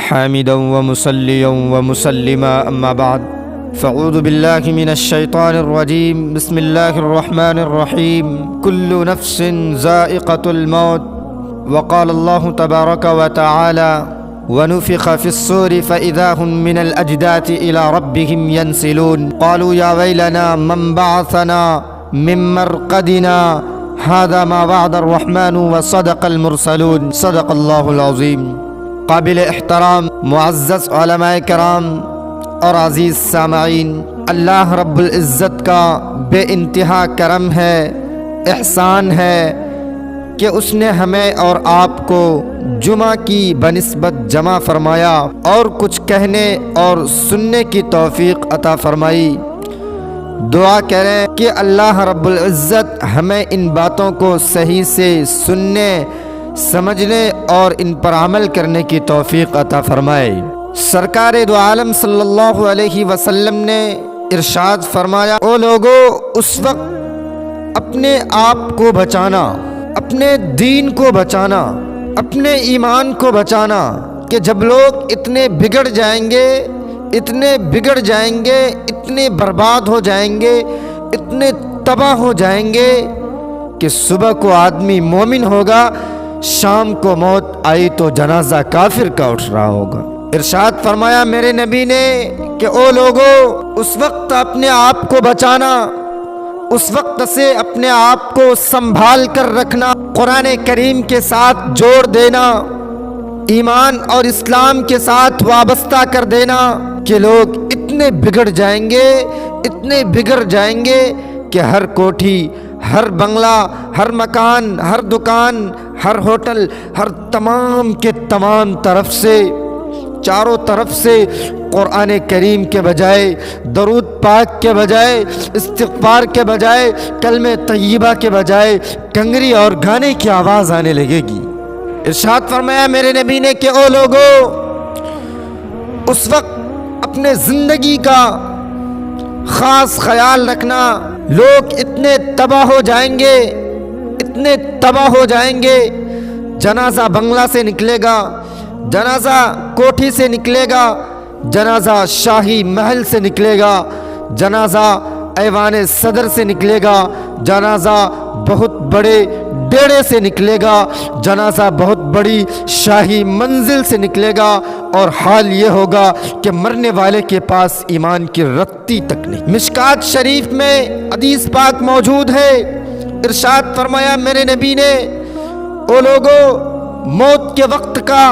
حامدا ومصليا ومسلما أما بعد فأعوذ بالله من الشيطان الرجيم بسم الله الرحمن الرحيم كل نفس ذائقة الموت وقال الله تبارك وتعالى ونفخ في الصور فإذا هم من الأجداث إلى ربهم ينسلون قالوا يا ويلنا من بعثنا من مرقدنا هذا ما وعد الرحمن وصدق المرسلون صدق اللہ العظیم۔ قابل احترام معزز علماء کرام اور عزیز سامعین، اللہ رب العزت کا بے انتہا کرم ہے، احسان ہے کہ اس نے ہمیں اور آپ کو جمعہ کی بنسبت جمع فرمایا اور کچھ کہنے اور سننے کی توفیق عطا فرمائی۔ دعا کریں کہ اللہ رب العزت ہمیں ان باتوں کو صحیح سے سننے، سمجھنے اور ان پر عمل کرنے کی توفیق عطا فرمائے۔ سرکار دو عالم صلی اللہ علیہ وسلم نے ارشاد فرمایا، او لوگو، اس وقت اپنے آپ کو بچانا، اپنے دین کو بچانا، اپنے ایمان کو بچانا کہ جب لوگ اتنے بگڑ جائیں گے، اتنے بگڑ جائیں گے، اتنے برباد ہو جائیں گے، اتنے تباہ ہو جائیں گے کہ صبح کو آدمی مومن ہوگا، شام کو موت آئی تو جنازہ کافر کا اٹھ رہا ہوگا۔ ارشاد فرمایا میرے نبی نے کہ او لوگو، اس وقت اپنے آپ کو بچانا، اس وقت سے اپنے آپ کو سنبھال کر رکھنا، قرآن کریم کے ساتھ جوڑ دینا، ایمان اور اسلام کے ساتھ وابستہ کر دینا کہ لوگ اتنے بگڑ جائیں گے، اتنے بگڑ جائیں گے کہ ہر کوٹھی، ہر بنگلہ، ہر مکان، ہر دکان، ہر ہوٹل، ہر تمام کے تمام طرف سے، چاروں طرف سے قرآن کریم کے بجائے، درود پاک کے بجائے، استغفار کے بجائے، کلمہ طیبہ کے بجائے کنگری اور گانے کی آواز آنے لگے گی۔ ارشاد فرمایا میرے نبی نے کہ او لوگو، اس وقت اپنے زندگی کا خاص خیال رکھنا، لوگ اتنے تباہ ہو جائیں گے، اتنے تباہ ہو جائیں گے، جنازہ بنگلہ سے نکلے گا، جنازہ کوٹھی سے نکلے گا، جنازہ شاہی محل سے نکلے گا، جنازہ ایوان صدر سے نکلے گا، جنازہ بہت بڑے ڈیرے سے نکلے گا، جنازہ بہت بڑی شاہی منزل سے نکلے گا، اور حال یہ ہوگا کہ مرنے والے کے پاس ایمان کی رتی تک نہیں۔ مشکات شریف میں حدیث پاک موجود ہے، ارشاد فرمایا میرے نبی نے، او لوگو، موت کے وقت کا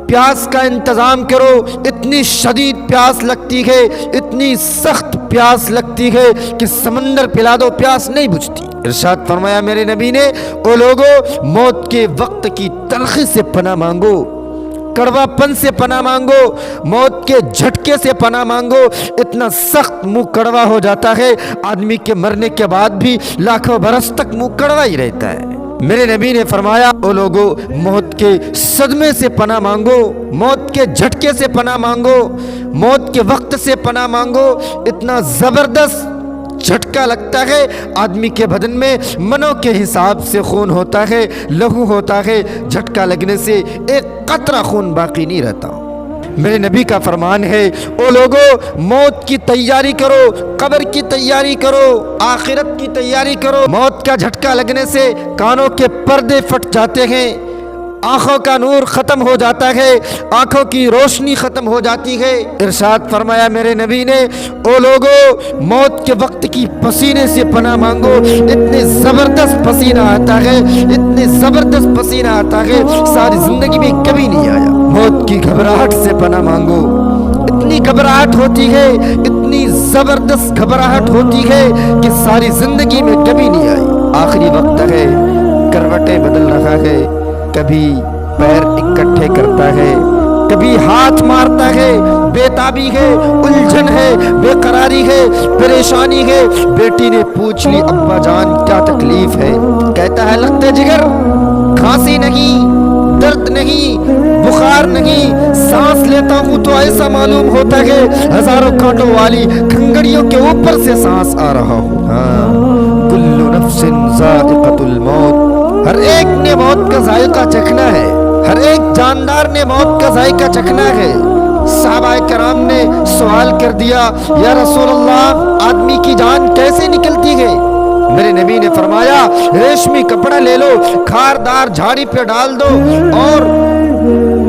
پیاس کا انتظام کرو، اتنی شدید پیاس لگتی ہے، اتنی سخت پیاس لگتی ہے کہ سمندر پلا دو پیاس نہیں بجھتی۔ ارشاد فرمایا میرے نبی نے، او لوگو، موت کے وقت کی تلخی سے پناہ مانگو، کڑوا پن سے پناہ مانگو، موت کے جھٹکے سے پناہ مانگو۔ اتنا سخت منہ کڑوا ہو جاتا ہے، آدمی کے مرنے کے بعد بھی لاکھوں برس تک منہ کڑوا ہی رہتا ہے۔ میرے نبی نے فرمایا، او لوگو، موت کے صدمے سے پناہ مانگو، موت کے جھٹکے سے پناہ مانگو، موت کے وقت سے پناہ مانگو۔ اتنا زبردست جھٹکا لگتا ہے، آدمی کے بدن میں منوں کے حساب سے خون ہوتا ہے، لہو ہوتا ہے، جھٹکا لگنے سے ایک قطرہ خون باقی نہیں رہتا۔ میرے نبی کا فرمان ہے، او لوگو، موت کی تیاری کرو، قبر کی تیاری کرو، آخرت کی تیاری کرو۔ موت کا جھٹکا لگنے سے کانوں کے پردے پھٹ جاتے ہیں، آنکھوں کا نور ختم ہو جاتا ہے، آنکھوں کی روشنی ختم ہو جاتی ہے۔ ارشاد فرمایا میرے نبی نے، او لوگو، موت کے وقت کی پسینے سے پناہ مانگو، اتنے زبردست پسینہ آتا ہے، اتنے زبردست پسینہ آتا ہے، ساری زندگی میں کبھی نہیں آیا۔ موت کی گھبراہٹ سے پناہ مانگو، اتنی گھبراہٹ ہوتی ہے، اتنی زبردست گھبراہٹ ہوتی ہے کہ ساری زندگی میں کبھی نہیں آئی۔ آخری وقت ہے، کروٹیں بدل رہا ہے، کبھی پیر اکٹھے کرتا ہے، کبھی ہاتھ مارتا ہے، بے تابی ہے، الجھن ہے، بے قراری ہے، پریشانی ہے۔ بیٹی نے پوچھ لی، ابا جان کیا تکلیف ہے؟ کہتا ہے لگتے جگر، کھانسی نہیں، درد نہیں، بخار نہیں، سانس لیتا ہوں تو ایسا معلوم ہوتا ہے ہزاروں کانٹوں والی کھنگڑیوں کے اوپر سے سانس آ رہا ہوں۔ ہاں، کل نفس ذائقۃ الموت، ہر ایک نے موت کا ذائقہ چکھنا ہے، ہر ایک جاندار نے موت کا ذائقہ چکھنا ہے۔ صحابہ کرام نے سوال کر دیا، یا رسول اللہ، آدمی کی جان کیسے نکلتی ہے؟ میرے نبی نے فرمایا، ریشمی کپڑا لے لو، کھاردار جھاڑی پہ ڈال دو اور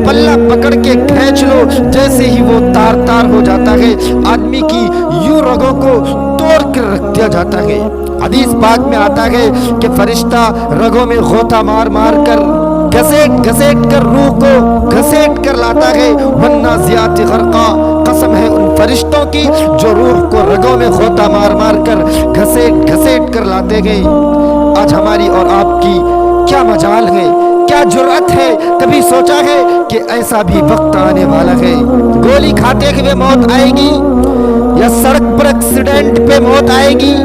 پلہ پکڑ کے کھینچ لو، جیسے ہی وہ تار تار ہو جاتا ہے آدمی کی یوں رگوں کو توڑ کر رکھ دیا جاتا ہے۔ حدیث پاک میں آتا ہے کہ فرشتہ رگوں میں غوطہ مار مار کر گھسیٹ گھسیٹ کر روح کو گھسیٹ کر لاتا ہے، والنازعات غرقا، قسم ہے ان فرشتوں کی جو روح کو رگوں میں غوطہ مار مار کر گھسیٹ گھسیٹ کر لاتے گئے۔ آج ہماری اور آپ کی کیا مجال ہے، کیا جرأت ہے؟ کبھی سوچا ہے کہ ایسا بھی وقت آنے والا ہے، گولی کھاتے ہوئے موت آئے گی یا سڑک پر ایکسیڈنٹ پہ موت آئے گی؟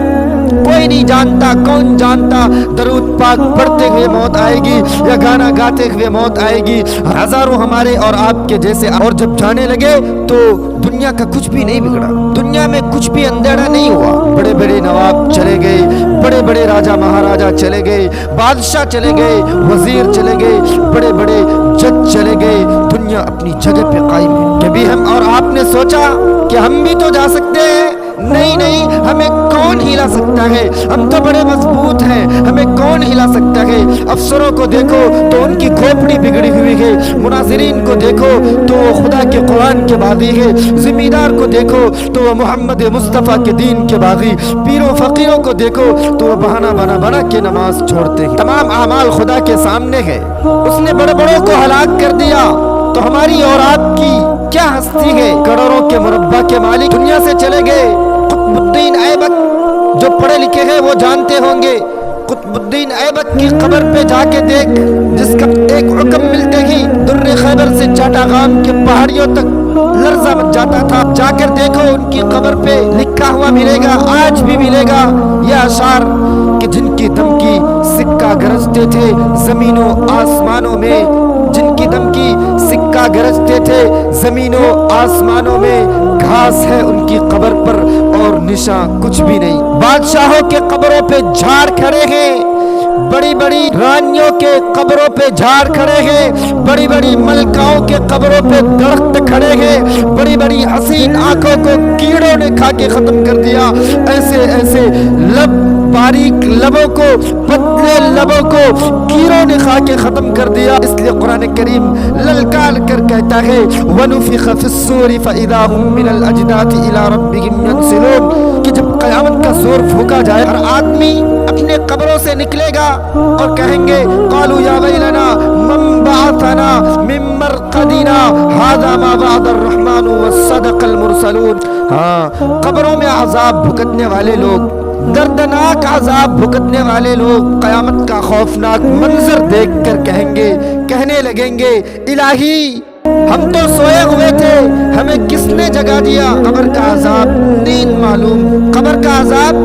کوئی نہیں جانتا، کون جانتا؟ درود پاک پڑھتے ہوئے موت آئے گی یا گانا گاتے ہوئے موت آئے گی۔ ہزاروں ہمارے اور آپ کے جیسے، اور جب جانے لگے تو دنیا کا کچھ بھی نہیں بگڑا، دنیا میں کچھ بھی اندھیرا نہیں ہوا۔ بڑے بڑے نواب چلے گئے، بڑے بڑے راجا مہاراجا چلے گئے، بادشاہ چلے گئے، وزیر چلے گئے، بڑے بڑے جج چلے گئے، دنیا اپنی جگہ پہ قائم ہے۔ کبھی ہم اور آپ نے سوچا کہ ہم بھی تو جا سکتے ہیں؟ نہیں نہیں، ہمیں کون ہلا سکتا ہے؟ ہم تو بڑے مضبوط ہیں، ہمیں کون ہلا سکتا ہے؟ افسروں کو دیکھو تو ان کی کھوپڑی بگڑی ہوئی ہے، مناظرین کو دیکھو تو وہ خدا کے قرآن کے باغی ہے، ذمہ دار کو دیکھو تو وہ محمد مصطفیٰ کے دین کے باغی، پیروں فقیروں کو دیکھو تو وہ بہانہ بنا بنا کے نماز چھوڑتے ہیں۔ تمام اعمال خدا کے سامنے ہے، اس نے بڑے بڑوں کو ہلاک کر دیا، تو ہماری اور آپ کی کیا ہستی ہے؟ کروڑوں کے مربع کے مالک دنیا سے چلے گئے۔ قطب الدین ایبک جو پڑھے لکھے ہیں وہ جانتے ہوں گے، قطب الدین ایبک کی قبر پہ جا کے دیکھ، جس کا ایک حکم ملتے ہی در خیبر سے چاٹاغام کے پہاڑیوں تک لرزہ مچ جاتا تھا۔ جا کر دیکھو ان کی قبر پہ لکھا ہوا ملے گا، آج بھی ملے گا یہ اشعار کہ جن کی دم کی سکہ گرجتے تھے زمینوں آسمانوں میں، جن کی دم کی سکہ گرجتے تھے زمینوں آسمانوں میں، گھاس ہے ان کی قبر پر اور نشان کچھ بھی نہیں۔ بادشاہوں کے قبروں پہ جھاڑ کھڑے ہیں، بڑی بڑی رانیوں کے قبروں پہ جھاڑ کھڑے ہیں، بڑی بڑی ملکاؤں کے قبروں پہ درخت کھڑے ہیں، بڑی بڑی حسین آنکھوں کو کیڑوں نے کھا کے ختم کر دیا، ایسے ایسے لب، باریک لبوں کو، پتلے لبوں کو کیڑوں نے کھا کے ختم کر دیا۔ اس لیے قرآن کریم للکار کر کہتا ہے وَنُفِخَ فِي الصُّورِ فَإِذَا هُم مِّنَ الْأَجْدَاثِ إِلَىٰ رَبِّهِمْ يَنسِلُونَ، کہ جب قیامت کا زور پھونکا جائے اور آدمی اپنے قبروں سے نکلے گا اور کہیں گے قالوا یا ویلنا من بعثنا من مرقدنا هذا ما وعد الرحمن وصدق المرسلون۔ ہاں، قبروں میں عذاب بھگتنے والے لوگ، دردناک عذاب بھگتنے والے لوگ قیامت کا خوفناک منظر دیکھ کر کہیں گے، کہنے لگیں گے الہی ہم تو سوئے ہوئے تھے، ہمیں کس نے جگا دیا؟ قبر کا عذاب نیند معلوم، قبر کا عذاب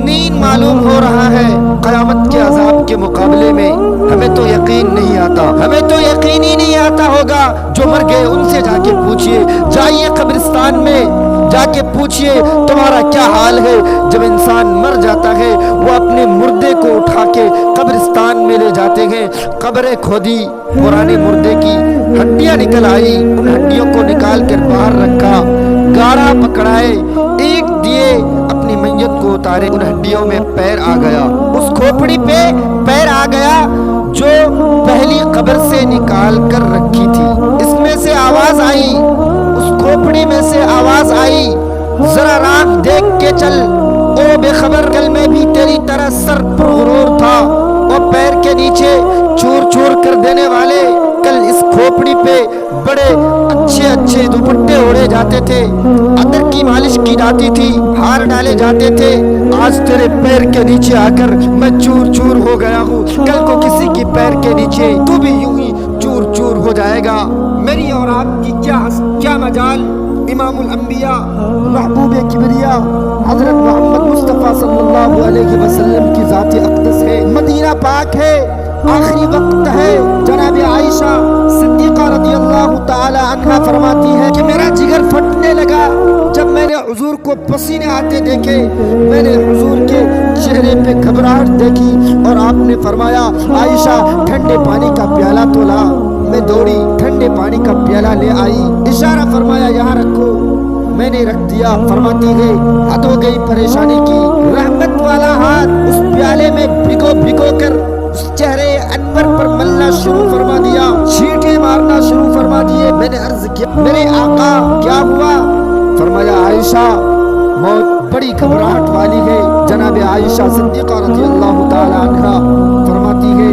نیند معلوم ہو رہا ہے۔ قیامت کے عذاب کے مقابلے میں ہمیں تو یقین نہیں آتا، ہمیں تو یقین ہی نہیں آتا ہوگا۔ جو مر گئے ان سے جا کے پوچھئے، جائیے قبرستان میں جا کے پوچھئے تمہارا کیا حال ہے۔ جب انسان مر جاتا ہے وہ اپنے مردے کو اٹھا کے قبرستان میں لے جاتے ہیں، قبریں کھودی، پرانے مردے کی ہڈیاں نکل آئی، ان ہڈیوں کو نکال کر باہر رکھا، گاڑا پکڑائے، ایک دیے، اپنی میت کو اتارے، ان ہڈیوں میں پیر آ گیا، اس کھوپڑی پہ پیر آ گیا جو پہلی قبر سے نکال کر رکھی تھی۔ اس میں سے آواز آئی، اس کھوپڑی میں سے آواز آئی ذرا راہ دیکھ کے چل، او بے خبر کل میں بھی تیری طرح سر پر غرور تھا، اور پیر کے نیچے چور چور کر دینے والے کل اس کھوپڑی پہ بڑے اچھے اچھے دوپٹے اوڑے جاتے تھے، عطر کی مالش کی جاتی تھی، ہار ڈالے جاتے تھے، آج تیرے پیر کے نیچے آ کر میں چور چور ہو گیا ہوں، کل کو کسی کی پیر کے نیچے تو بھی یوں ہی چور چور ہو جائے گا۔ میری اور آپ کی کیا مجال؟ امام الانبیاء، محبوب کبریا حضرت محمد مصطفیٰ صلی اللہ علیہ وسلم کی ذات اقدس ہے، مدینہ پاک ہے، آخری وقت ہے۔ جناب عائشہ صدیقہ رضی اللہ تعالی عنہا فرماتی ہے کہ میرا جگر پھٹنے لگا جب میں نے حضور کو پسینے آتے دیکھے، میں نے حضور کے چہرے پہ گھبراہٹ دیکھی اور آپ نے فرمایا عائشہ ٹھنڈے پانی کا پیالہ تو لا۔ میں دوڑی، ٹھنڈے پانی کا پیالہ لے آئی، اشارہ فرمایا یہاں رکھو، میں نے رکھ دیا۔ فرماتی ہے حد ہو گئی پریشانی کی، رحمت والا ہاتھ اس پیالے میں بھگو بھگو کر اس چہرے انور پر ملنا شروع فرما دیا، چھینٹے مارنا شروع فرما دیے۔ میں نے عرض کیا میرے آقا کیا ہوا؟ فرمایا عائشہ موت بڑی گھبراہٹ والی ہے۔ جناب عائشہ صدیقہ رضی اللہ تعالی عنہ فرماتی ہے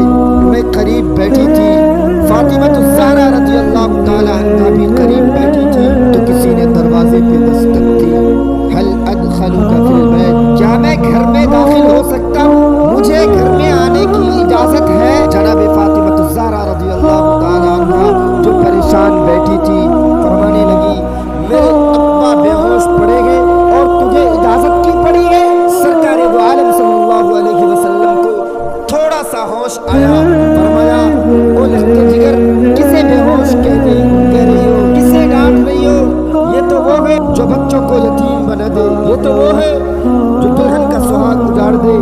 میں قریب بیٹھی تھی، فاطمہ الزہرا رضی اللہ تعالی عنہ بھی قریب بیٹھی تھی، تو کسی نے دروازے پہ دستک دی، هل ادخلک فی البیت، کیا میں گھر میں داخل ہو سکتا ہوں؟ مجھے گھر میں آنے کی اجازت ہے؟ جناب فاطمہ الزہرا رضی اللہ تعالی عنہ جو پریشان بیٹھی تھی فرمانے لگی میرے ابا بے ہوش پڑے گئے اور تجھے اجازت کی پڑی ہے؟ سرکار دو عالم صلی اللہ علیہ وسلم کو تھوڑا سا ہوش آیا، فرمایا او لشکر جگر کسے بے ہوش کہہ رہی ہو، کسے ڈانٹ رہی ہو؟ یہ تو وہ ہے جو بچوں کو یتیم بنا دے، یہ تو وہ ہے جو دلہن کا سہاگ اجاڑ دے،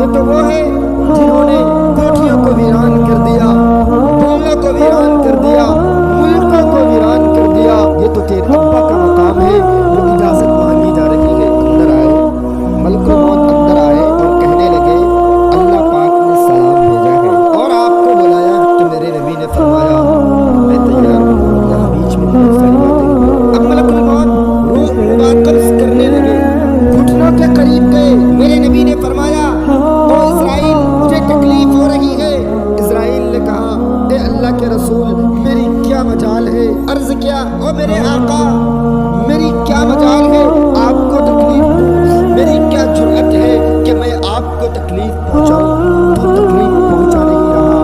یہ تو وہ ہے جنہوں نے کوٹھیوں کو ویران کر دیا، بنگلوں کو ویران کر دیا، ملکوں کو ویران کر دیا۔ یہ تو تیرے ابا کا مقام ہے۔ وہ اجازت مانگی جا رہی ہے، اندر آئے، ملک الموت اندر آئے اور کہنے لگے اللہ پاک نے سلام بھیجا ہے اور آپ کو بلایا، تو میرے نبی نے فرمایا میں تیار ہوں، یہاں بیچ میں بہت ساری باتیں۔ اب ملک الموت روح قبض کرنے لگے، گھٹنوں کے قریب گئے، میرے نبی نے فرمایا تو اسرائیل مجھے تکلیف ہو رہی ہے۔ اسرائیل نے کہا اے اللہ کے رسول میری کیا مجال ہے؟ عرض کیا او میرے آقا میری کیا مجال ہے آپ کو تکلیف دوں؟ میری کیا جرأت ہے کہ میں آپ کو تکلیف پہنچاؤں؟ تو تکلیف پہنچا نہیں رہا۔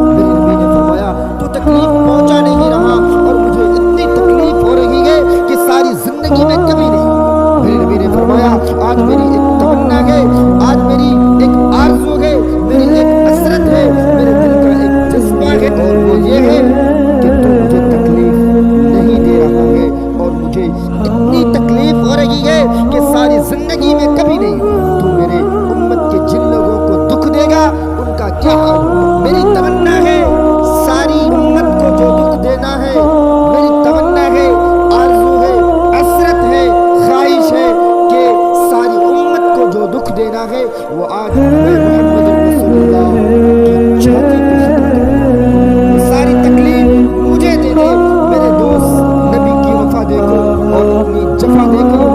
میرے نبی نے فرمایا تو تکلیف پہنچا نہیں رہا اور مجھے اتنی تکلیف ہو رہی ہے کہ ساری زندگی میں کبھی نہیں۔ میرے نبی نے فرمایا آج میری ایک تمنا ہے، آج میری ایک آرزو ہے، میری ایک حسرت ہے، میرے دل کا ایک جذبہ ہے اور وہ یہ ہے کہ تو مجھے تکلیف نہیں دے رہا ہے اور مجھے اتنی تکلیف ہو رہی ہے کہ ساری زندگی میں کبھی نہیں۔ تو میرے امت کے جن لوگوں کو دکھ دے گا ان کا کیا حال؟ میری تمنا ہے ساری امت کو جو دکھ دینا ہے، میری تمنا ہے، آرزو ہے، حسرت ہے، خواہش ہے کہ ساری امت کو جو دکھ دینا ہے وہ آج میں محمد رسول اللہ کی چھاتی پہ ختم کروں۔ ساری تکلیف مجھے دے دے۔ میرے دوست نبی کی وفا دیکھو اور اپنی جفا دیکھو۔